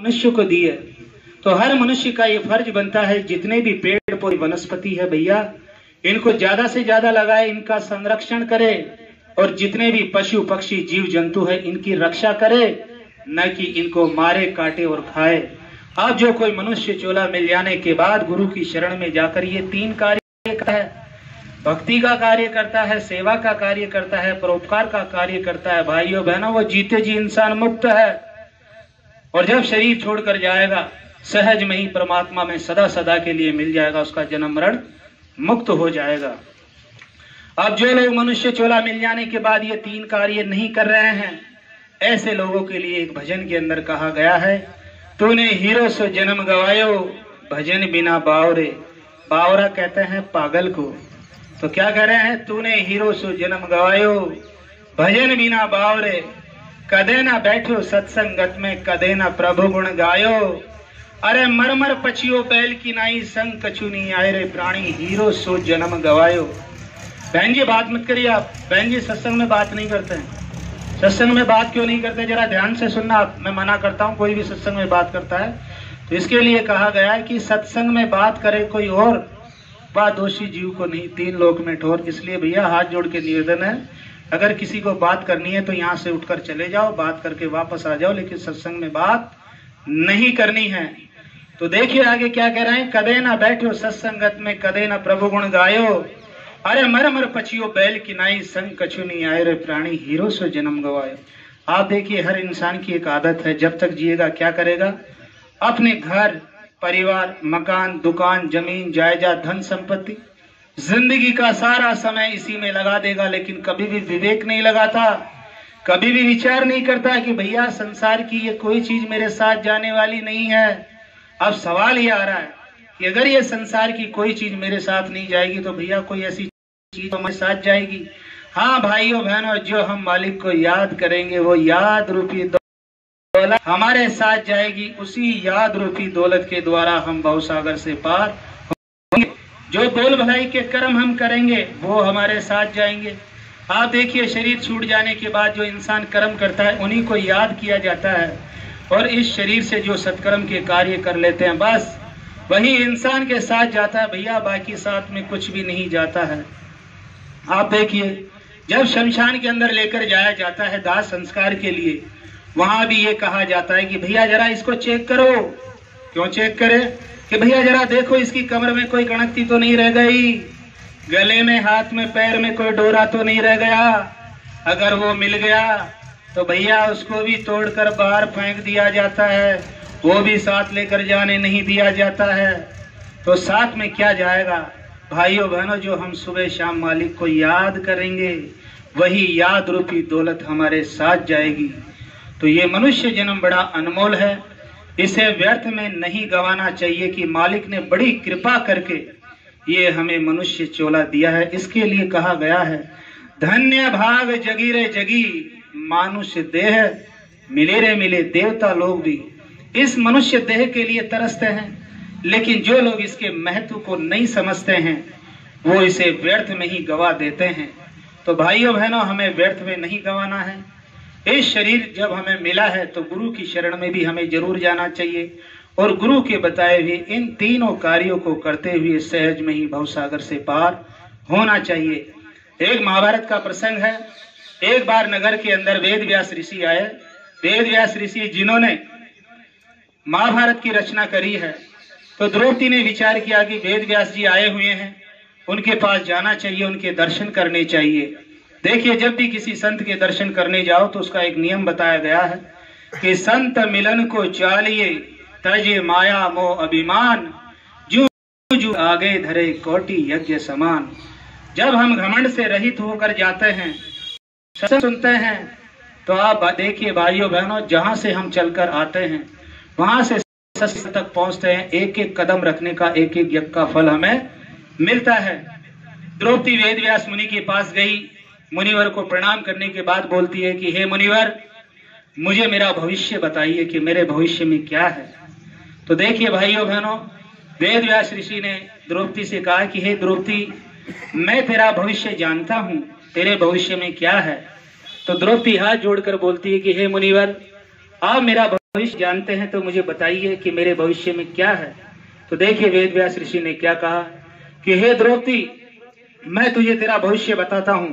मनुष्य को दी है। तो हर मनुष्य का ये फर्ज बनता है, जितने भी पेड़ पौधे वनस्पति है भैया, इनको ज्यादा से ज्यादा लगाए, इनका संरक्षण करे, और जितने भी पशु पक्षी जीव जंतु है इनकी रक्षा करे, न कि इनको मारे काटे और खाए। अब जो कोई मनुष्य चोला मिल जाने के बाद गुरु की शरण में जाकर ये 3 कार्य करता है, भक्ति का कार्य करता है, सेवा का कार्य करता है, परोपकार का कार्य करता है, भाइयों बहनों, वो जीते जी इंसान मुक्त है। और जब शरीर छोड़कर जाएगा, सहज में ही परमात्मा में सदा सदा के लिए मिल जाएगा, उसका जन्म मरण मुक्त हो जाएगा। अब जो लोग मनुष्य चोला मिल जाने के बाद ये 3 कार्य नहीं कर रहे हैं, ऐसे लोगों के लिए एक भजन के अंदर कहा गया है, तूने हीरो सो जन्म गवायो, भजन बिना बावरे। बावरा कहते हैं पागल को। तो क्या कह रहे हैं, तूने हीरो सो जन्म गवायो, भजन बिना बावरे। कदे ना बैठो सत्संगत में, कदे ना प्रभु गुण गायो। अरे मरमर पछियो बैल की नाई, संग कछु नहीं आए रे प्राणी, हीरो सो जन्म गवायो। बहन जी बात मत करिए आप, बहन जी सत्संग में बात नहीं करते हैं। सत्संग में बात क्यों नहीं करते, जरा ध्यान से सुनना आप। मैं मना करता हूं कोई भी सत्संग में बात करता है तो इसके लिए कहा गया है कि सत्संग में बात करे कोई और, बात दोषी जीव को नहीं, 3 लोक में ठोर। इसलिए भैया हाथ जोड़ के निवेदन है, अगर किसी को बात करनी है तो यहाँ से उठकर चले जाओ, बात करके वापस आ जाओ, लेकिन सत्संग में बात नहीं करनी है। तो देखिए आगे क्या कह रहे हैं, कदे ना बैठो सत्संगत में, कदे ना प्रभु गुण गायो। अरे मर मर पछियो बैल की नाई, संग कछु नहीं आए रे प्राणी, हीरो सो जन्म गवायो। आप देखिए हर इंसान की एक आदत है, जब तक जिएगा क्या करेगा, अपने घर परिवार, मकान, दुकान, जमीन, जायदाद, धन संपत्ति, जिंदगी का सारा समय इसी में लगा देगा, लेकिन कभी भी विवेक नहीं लगाता, कभी भी विचार नहीं करता कि भैया संसार की ये कोई चीज मेरे साथ जाने वाली नहीं है। अब सवाल ये आ रहा है कि अगर ये संसार की कोई चीज मेरे साथ नहीं जाएगी तो भैया कोई ऐसी चीज हमारे साथ जाएगी। हाँ भाइयों बहनों, जो हम मालिक को याद करेंगे वो याद रूपी दौलत हमारे साथ जाएगी, उसी याद रूपी दौलत के द्वारा हम भवसागर से पार होंगे। जो बोल भलाई के कर्म हम करेंगे वो हमारे साथ जाएंगे। आप देखिए शरीर छूट जाने के बाद जो इंसान कर्म करता है उन्हीं को याद किया जाता है, और इस शरीर से जो सत्कर्म के कार्य कर लेते हैं बस वही इंसान के साथ जाता है भैया, बाकी साथ में कुछ भी नहीं जाता है। आप देखिए जब शमशान के अंदर लेकर जाया जाता है दाह संस्कार के लिए, वहां भी ये कहा जाता है कि भैया जरा इसको चेक करो। क्यों चेक करे, कि भैया जरा देखो इसकी कमर में कोई कणकती तो नहीं रह गई, गले में, हाथ में, पैर में कोई डोरा तो नहीं रह गया। अगर वो मिल गया तो भैया उसको भी तोड़कर बाहर फेंक दिया जाता है, वो भी साथ लेकर जाने नहीं दिया जाता है। तो साथ में क्या जाएगा भाइयों बहनों, जो हम सुबह शाम मालिक को याद करेंगे वही याद रूपी दौलत हमारे साथ जाएगी। तो ये मनुष्य जन्म बड़ा अनमोल है, इसे व्यर्थ में नहीं गंवाना चाहिए कि मालिक ने बड़ी कृपा करके ये हमें मनुष्य चोला दिया है। इसके लिए कहा गया है, धन्य भाग जगी रे जगी, मानुष देह मिले रे मिले, देवता लोग भी इस मनुष्य देह के लिए तरसते हैं, लेकिन जो लोग इसके महत्व को नहीं समझते हैं वो इसे व्यर्थ में ही गवा देते हैं। तो भाइयों बहनों, हमें व्यर्थ में नहीं गंवाना है। इस शरीर जब हमें मिला है तो गुरु की शरण में भी हमें जरूर जाना चाहिए, और गुरु के बताए हुए इन 3 कार्यों को करते हुए सहज में ही भवसागर से पार होना चाहिए। एक महाभारत का प्रसंग है। एक बार नगर के अंदर वेद व्यास ऋषि आए। वेद व्यास ऋषि जिन्होंने महाभारत की रचना करी है, तो द्रौपदी ने विचार किया कि वेद व्यास जी आए हुए हैं, उनके पास जाना चाहिए, उनके दर्शन करने चाहिए। देखिए जब भी किसी संत के दर्शन करने जाओ तो उसका एक नियम बताया गया है कि संत मिलन को चालिए, तजे माया मोह अभिमान, जू जू आगे धरे कोटि यज्ञ समान। जब हम घमंड से रहित होकर जाते हैं, सुनते हैं, तो आप देखिए भाइयों बहनों, जहां से हम चलकर आते हैं वहां से सत्य तक पहुंचते हैं, एक एक कदम रखने का एक एक यज्ञ का फल हमें मिलता है। द्रौपदी वेद व्यास मुनि के पास गई, मुनिवर को प्रणाम करने के बाद बोलती है कि हे मुनिवर, मुझे मेरा भविष्य बताइए कि मेरे भविष्य में क्या है। तो देखिए भाइयों बहनों, वेद व्यास ऋषि ने द्रौपदी से कहा कि हे द्रौपदी, मैं तेरा भविष्य जानता हूं, तेरे भविष्य में क्या है। तो द्रौपदी हाथ जोड़कर बोलती है कि हे मुनिवर, आप मेरा भविष्य जानते हैं तो मुझे बताइए कि मेरे भविष्य में क्या है। तो देखिए वेद व्यास ऋषि ने क्या कहा कि हे द्रौपदी, मैं तुझे तेरा भविष्य बताता हूँ।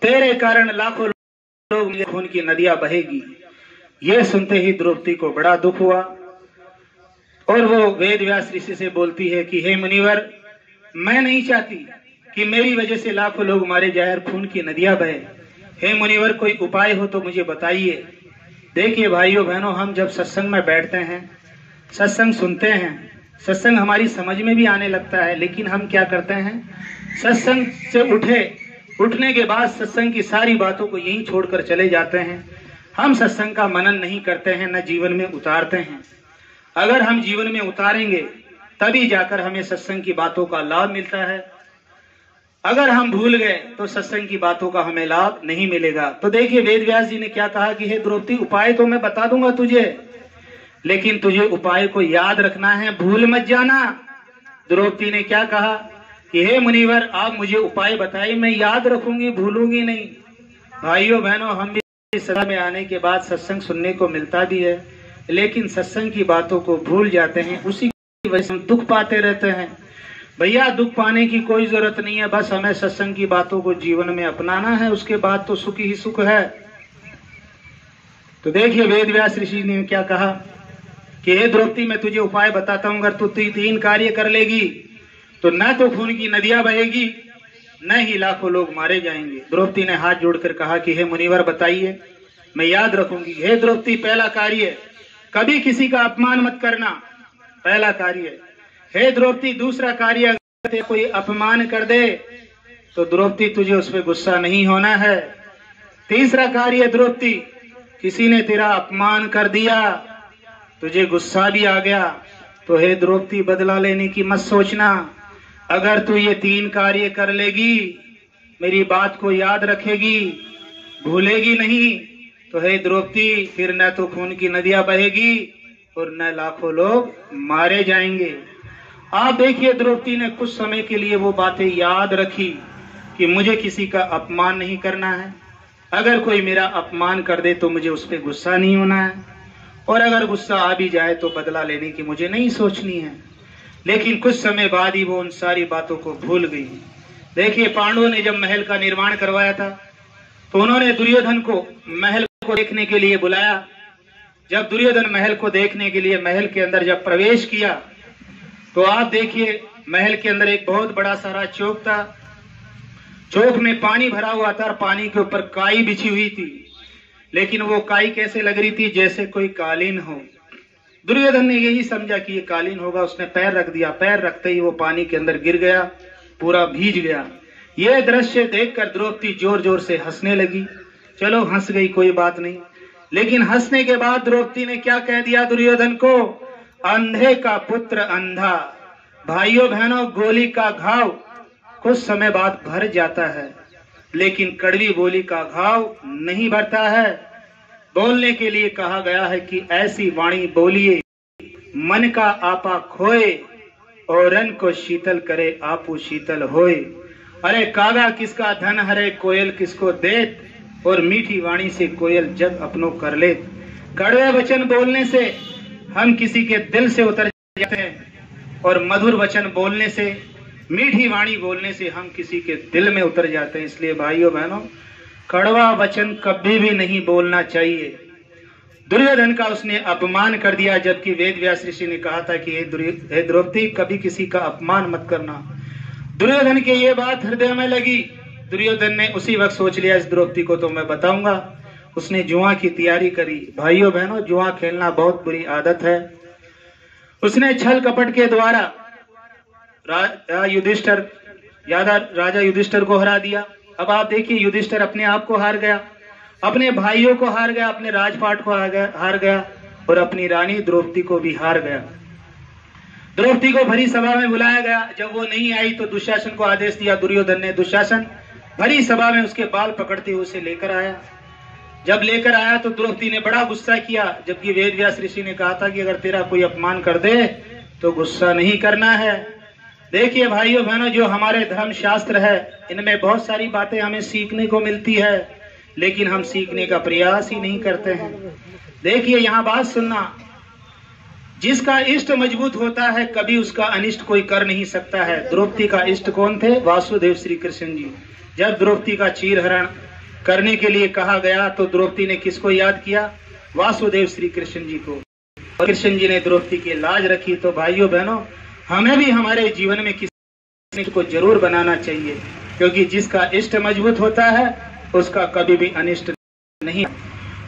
तेरे कारण लाखों लोग खून की नदियां बहेगी। यह सुनते ही द्रौपदी को बड़ा दुख हुआ और वो वेद व्यास ऋषि से बोलती है कि हे मुनिवर, मैं नहीं चाहती कि मेरी वजह से लाखों लोग मारे जाए और खून की नदियां बहे। हे मुनिवर, कोई उपाय हो तो मुझे बताइए। देखिए भाइयों बहनों, हम जब सत्संग में बैठते हैं, सत्संग सुनते हैं, सत्संग हमारी समझ में भी आने लगता है, लेकिन हम क्या करते हैं, सत्संग से उठने के बाद सत्संग की सारी बातों को यहीं छोड़कर चले जाते हैं। हम सत्संग का मनन नहीं करते हैं, न जीवन में उतारते हैं। अगर हम जीवन में उतारेंगे तभी जाकर हमें सत्संग की बातों का लाभ मिलता है। अगर हम भूल गए तो सत्संग की बातों का हमें लाभ नहीं मिलेगा। तो देखिए वेद व्यास जी ने क्या कहा कि हे द्रौपदी, उपाय तो मैं बता दूंगा तुझे, लेकिन तुझे उपाय को याद रखना है, भूल मत जाना। द्रौपदी ने क्या कहा कि हे मुनिवर, आप मुझे उपाय बताइए, मैं याद रखूंगी, भूलूंगी नहीं। भाइयों बहनों, हम भी सदा में आने के बाद सत्संग सुनने को मिलता भी है, लेकिन सत्संग की बातों को भूल जाते हैं। उसी की वजह से हम दुख पाते रहते हैं। भैया, दुख पाने की कोई जरूरत नहीं है, बस हमें सत्संग की बातों को जीवन में अपनाना है, उसके बाद तो सुख ही सुख है। तो देखिए वेद व्यास ऋषि ने क्या कहा कि हे द्रौपदी, मैं तुझे उपाय बताता हूं। अगर तू 3 कार्य कर लेगी तो न तो खून की नदियां बहेगी, न ही लाखों लोग मारे जाएंगे। द्रौपदी ने हाथ जोड़कर कहा कि हे मुनिवर बताइए, मैं याद रखूंगी। हे द्रौपदी, पहला कार्य, कभी किसी का अपमान मत करना, पहला कार्य। हे द्रौपदी, दूसरा कार्य, अगर कोई अपमान कर दे तो द्रौपदी तुझे उस पर गुस्सा नहीं होना है। तीसरा कार्य द्रौपदी, किसी ने तेरा अपमान कर दिया, तुझे गुस्सा भी आ गया, तो हे द्रौपदी, बदला लेने की मत सोचना। अगर तू ये 3 कार्य कर लेगी, मेरी बात को याद रखेगी, भूलेगी नहीं, तो हे द्रौपदी, फिर न तो खून की नदियां बहेगी और न लाखों लोग मारे जाएंगे। आप देखिए द्रौपदी ने कुछ समय के लिए वो बातें याद रखी कि मुझे किसी का अपमान नहीं करना है। अगर कोई मेरा अपमान कर दे तो मुझे उस पर गुस्सा नहीं होना है, और अगर गुस्सा आ भी जाए तो बदला लेने की मुझे नहीं सोचनी है। लेकिन कुछ समय बाद ही वो उन सारी बातों को भूल गई। देखिए, पांडवों ने जब महल का निर्माण करवाया था तो उन्होंने दुर्योधन को महल को देखने के लिए बुलाया। जब दुर्योधन महल को देखने के लिए महल के अंदर जब प्रवेश किया तो आप देखिए, महल के अंदर एक बहुत बड़ा सारा चौक था। चौक में पानी भरा हुआ था और पानी के ऊपर काई बिछी हुई थी, लेकिन वो काई कैसे लग रही थी, जैसे कोई कालीन हो। दुर्योधन ने यही समझा कि ये कालीन होगा, उसने पैर रख दिया। पैर रखते ही वो पानी के अंदर गिर गया, पूरा भीज गया। यह दृश्य देखकर द्रौपदी जोर जोर से हंसने लगी। चलो हंस गई, कोई बात नहीं, लेकिन हंसने के बाद द्रौपदी ने क्या कह दिया दुर्योधन को, अंधे का पुत्र अंधा। भाइयों बहनों, गोली का घाव कुछ समय बाद भर जाता है, लेकिन कड़वी बोली का घाव नहीं भरता है। बोलने के लिए कहा गया है कि ऐसी वाणी बोलिए, मन का आपा खोए, और रन को शीतल करे, आपू शीतल होए। अरे कागा किसका धन हरे, कोयल किसको देत, और मीठी वाणी से कोयल जग अपनो कर ले। कड़वे वचन बोलने से हम किसी के दिल से उतर जाते हैं, और मधुर वचन बोलने से, मीठी वाणी बोलने से हम किसी के दिल में उतर जाते हैं। इसलिए भाइयों बहनों, कड़वा वचन कभी भी नहीं बोलना चाहिए। दुर्योधन का उसने अपमान कर दिया, जबकि वेद व्यास ऋषि ने कहा था कि हे द्रौपदी, कभी किसी का अपमान मत करना। दुर्योधन के ये बात हृदय में लगी। दुर्योधन ने उसी वक्त सोच लिया, इस द्रौपदी को तो मैं बताऊंगा। उसने जुआ की तैयारी करी। भाइयों बहनों, जुआ खेलना बहुत बुरी आदत है। उसने छल कपट के द्वारा राजा युधिष्ठिर को हरा दिया। अब आप देखिए, युधिष्ठिर अपने आप को हार गया, अपने भाइयों को हार गया, अपने राजपाट को हार गया, और अपनी रानी द्रौपदी को भी हार गया। द्रौपदी को भरी सभा में बुलाया गया। जब वो नहीं आई तो दुशासन को आदेश दिया दुर्योधन ने। दुशासन भरी सभा में उसके बाल पकड़ते हुए उसे लेकर आया। जब लेकर आया तो द्रौपदी ने बड़ा गुस्सा किया, जबकि वेद व्यास ऋषि ने कहा था कि अगर तेरा कोई अपमान कर दे तो गुस्सा नहीं करना है। देखिए भाइयों बहनों, जो हमारे धर्म शास्त्र है, इनमें बहुत सारी बातें हमें सीखने को मिलती है, लेकिन हम सीखने का प्रयास ही नहीं करते हैं। देखिए यहाँ बात सुनना, जिसका इष्ट मजबूत होता है कभी उसका अनिष्ट कोई कर नहीं सकता है। द्रौपदी का इष्ट कौन थे? वासुदेव श्री कृष्ण जी। जब द्रौपदी का चीरहरण करने के लिए कहा गया तो द्रौपदी ने किसको याद किया? वासुदेव श्री कृष्ण जी को। और कृष्ण जी ने द्रौपदी की लाज रखी। तो भाइयों बहनों, हमें भी हमारे जीवन में किसी को जरूर बनाना चाहिए, क्योंकि जिसका इष्ट मजबूत होता है उसका कभी भी अनिष्ट नहीं।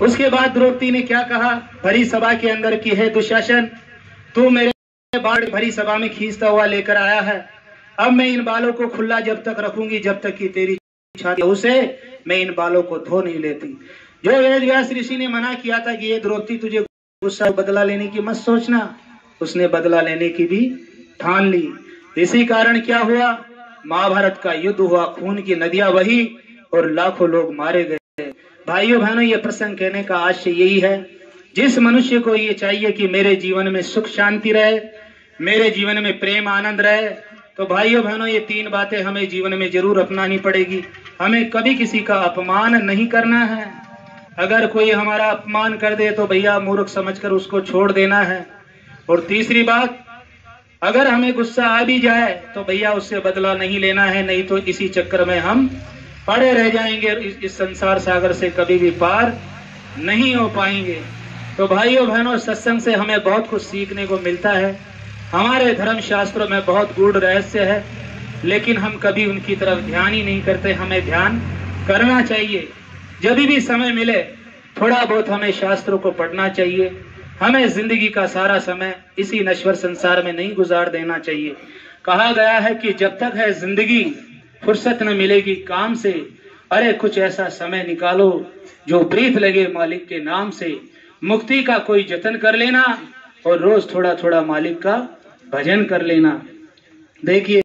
उसके बाद द्रौपदी ने क्या कहा भरी सभा के अंदर की? है दुशासन, तू मेरे बाल भरी सभा में खींचता हुआ लेकर आया है। अब मैं इन बालों को खुला जब तक रखूंगी जब तक कि तेरी छाती उसे मैं इन बालों को धो नहीं लेती। जो वेद व्यास ऋषि ने मना किया था कि ये द्रौपदी तुझे गुस्सा बदला लेने की मत सोचना, उसने बदला लेने की भी ठान ली। इसी कारण क्या हुआ? महाभारत का युद्ध हुआ, खून की नदियां बही और लाखों लोग मारे गए। भाइयों बहनों, ये प्रसंग कहने का आशय यही है, जिस मनुष्य को ये चाहिए कि मेरे जीवन में सुख शांति रहे, मेरे जीवन में प्रेम आनंद रहे, तो भाइयों बहनों ये तीन बातें हमें जीवन में जरूर अपनानी पड़ेगी। हमें कभी किसी का अपमान नहीं करना है। अगर कोई हमारा अपमान कर दे तो भैया मूर्ख समझकर उसको छोड़ देना है। और तीसरी बात, अगर हमें गुस्सा आ भी जाए तो भैया उससे बदला नहीं लेना है, नहीं तो इसी चक्कर में हम पड़े रह जाएंगे, इस संसार सागर से कभी भी पार नहीं हो पाएंगे। तो भाइयों बहनों, सत्संग से हमें बहुत कुछ सीखने को मिलता है। हमारे धर्म शास्त्रों में बहुत गूढ़ रहस्य है, लेकिन हम कभी उनकी तरफ ध्यान ही नहीं करते। हमें ध्यान करना चाहिए। जब भी समय मिले थोड़ा बहुत हमें शास्त्रों को पढ़ना चाहिए। हमें जिंदगी का सारा समय इसी नश्वर संसार में नहीं गुजार देना चाहिए। कहा गया है कि जब तक है जिंदगी फुर्सत न मिलेगी काम से, अरे कुछ ऐसा समय निकालो जो प्रीत लगे मालिक के नाम से। मुक्ति का कोई जतन कर लेना और रोज थोड़ा थोड़ा मालिक का भजन कर लेना। देखिए